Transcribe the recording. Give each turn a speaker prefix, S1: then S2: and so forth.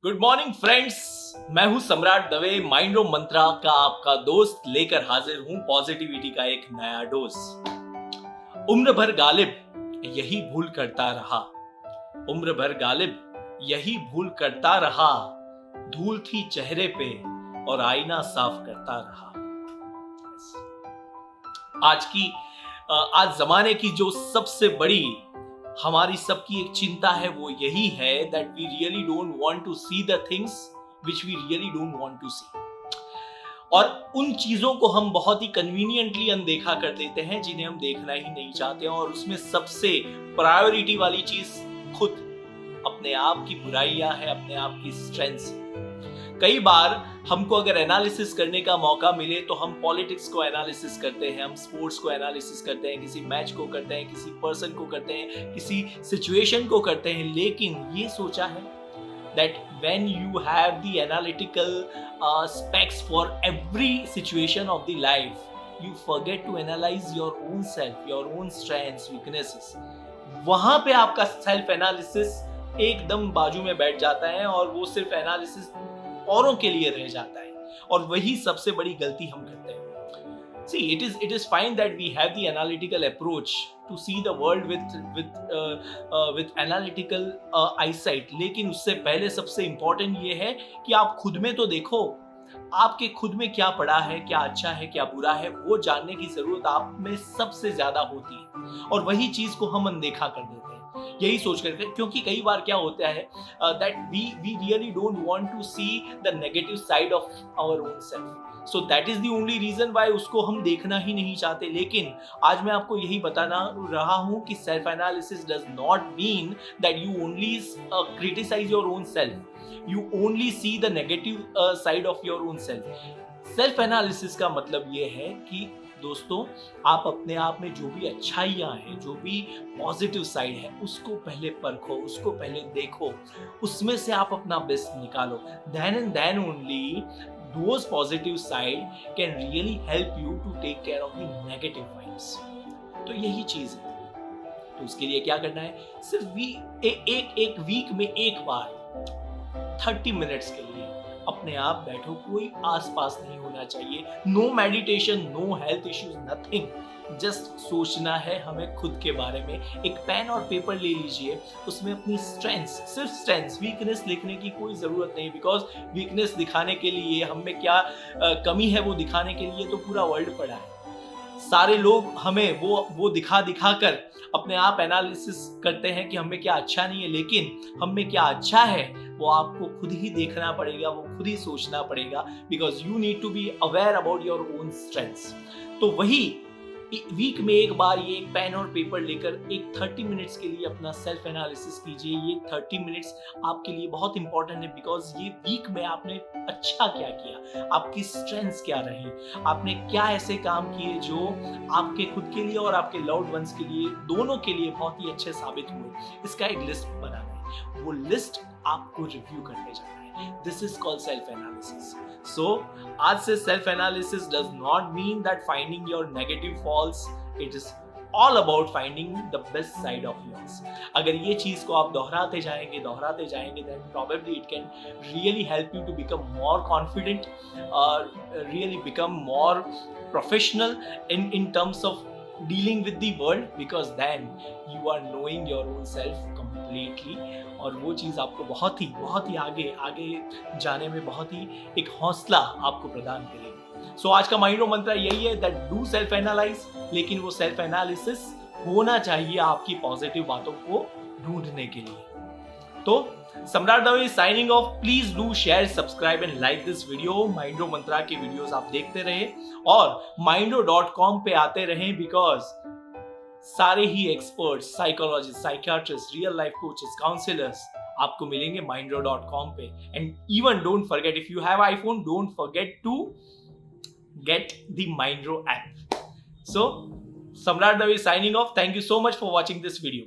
S1: Good morning friends, मैं हूं सम्राट दवे। माइंडो मंत्रा का आपका दोस्त लेकर हाजिर हूं पॉजिटिविटी का एक नया डोज। उम्र भर गालिब यही भूल करता रहा, उम्र भर गालिब यही भूल करता रहा, धूल थी चेहरे पे और आईना साफ करता रहा। आज जमाने की जो सबसे बड़ी हमारी सबकी एक चिंता है वो यही है that we really don't want to see the things which we really don't want to see, और उन चीजों को हम बहुत ही कन्वीनियंटली अनदेखा कर देते हैं जिन्हें हम देखना ही नहीं चाहते हैं। और उसमें सबसे प्रायोरिटी वाली चीज खुद अपने आप की बुराइयां है, अपने आप की स्ट्रेंथ्स। कई बार हमको अगर एनालिसिस करने का मौका मिले तो हम पॉलिटिक्स को एनालिसिस करते हैं, हम स्पोर्ट्स को एनालिसिस करते हैं, किसी मैच को करते हैं, किसी पर्सन को करते हैं, किसी सिचुएशन को करते हैं। लेकिन ये सोचा है that when you have the analytical specs for every situation of the life, you forget to analyze your own self, your own strengths, weaknesses. वहां पे आपका सेल्फ एनालिसिस एकदम बाजू में बैठ जाता है और वो सिर्फ एनालिसिस औरों के लिए रह जाता है, और वही सबसे बड़ी गलती हम करते हैं। See, it is fine that we have the analytical approach to see the world with analytical eyesight, लेकिन उससे पहले सबसे important ये है कि आप खुद में तो देखो, आपके खुद में क्या पड़ा है, क्या अच्छा है, क्या बुरा है, वो जानने की जरूरत आप में सबसे ज्यादा होती है, और वही चीज को हम अनदेखा कर देते हैं यही सोच करके। क्योंकि कई बार क्या होता है that we really don't want to see the negative side of our own self, so that is the only reason why उसको हम देखना ही नहीं चाहते। लेकिन आज मैं आपको यही बताना रहा हूं कि self analysis does not mean that you only criticise your own self, you only see the negative side of your own self. Self analysis का मतलब ये है कि दोस्तों, आप अपने आप में जो भी अच्छाइयाँ हैं, जो भी पॉजिटिव साइड है, उसको पहले परखो, उसको पहले देखो, उसमें से आप अपना बेस्ट निकालो। Then and then only those positive side can really help you to take care of the negative vibes. तो यही चीज है। तो उसके लिए क्या करना है, सिर्फ एक वीक में एक बार 30 मिनट्स के लिए अपने आप बैठो, कोई आसपास नहीं होना चाहिए, no meditation, no health issues, nothing, just सोचना है हमें खुद के बारे में। एक पेन और पेपर ले लीजिए, उसमें अपनी स्ट्रेंथ्स, सिर्फ स्ट्रेंथ्स, वीकनेस लिखने की कोई ज़रूरत नहीं, बिकॉज वीकनेस दिखाने के लिए, हम में क्या कमी है वो दिखाने के लिए तो पूरा वर्ल्ड पड़ा है। सारे लोग हमें वो दिखा कर अपने आप एनालिसिस करते हैं कि हमें क्या अच्छा नहीं है, लेकिन हमें क्या अच्छा है वो आपको खुद ही देखना पड़ेगा, वो खुद ही सोचना पड़ेगा, because you need to be aware about your own strengths. तो वही वीक में एक बार ये एक पेन और पेपर लेकर एक 30 मिनट्स के लिए अपना सेल्फ एनालिसिस कीजिए। ये 30 मिनट्स आपके लिए बहुत इंपॉर्टेंट है, बिकॉज ये वीक में आपने अच्छा क्या किया, आपकी स्ट्रेंथ्स क्या रही, आपने क्या ऐसे काम किए जो आपके खुद के लिए और आपके लव्ड वंस के लिए, दोनों के लिए बहुत ही अच्छे साबित हुए। इसका एक लिस्ट बनाना है, वो लिस्ट आपको रिव्यू करने जाना है। This is called self analysis. So आज से self analysis does not mean that finding your negative faults, it is all about finding the best side of yours. अगर ये चीज को आप दोहराते जाएंगे then probably it can really help you to become more confident, really become more professional in terms of dealing with the world, because then you are knowing your own self completely, और वो चीज़ आपको बहुत ही आगे जाने में बहुत ही एक हौसला आपको प्रदान करेगी। सो आज का माइंडो मंत्र यही है दैट डू सेल्फ एनालाइज, लेकिन वो सेल्फ एनालिसिस होना चाहिए आपकी पॉजिटिव बातों को ढूंढने के लिए। तो Samrat Dave signing off. Please do share, subscribe and like this video. Mindro Mantra के वीडियोस आप देखते रहे और Mindro.com पे आते रहें, बिकॉज सारे ही experts, psychologist, psychiatrist, real life coaches, counsellors आपको मिलेंगे Mindro.com पे। And even don't forget, if you have iPhone, don't forget to get the Mindro app. So Samrat Dave signing off. Thank you so much for watching this video.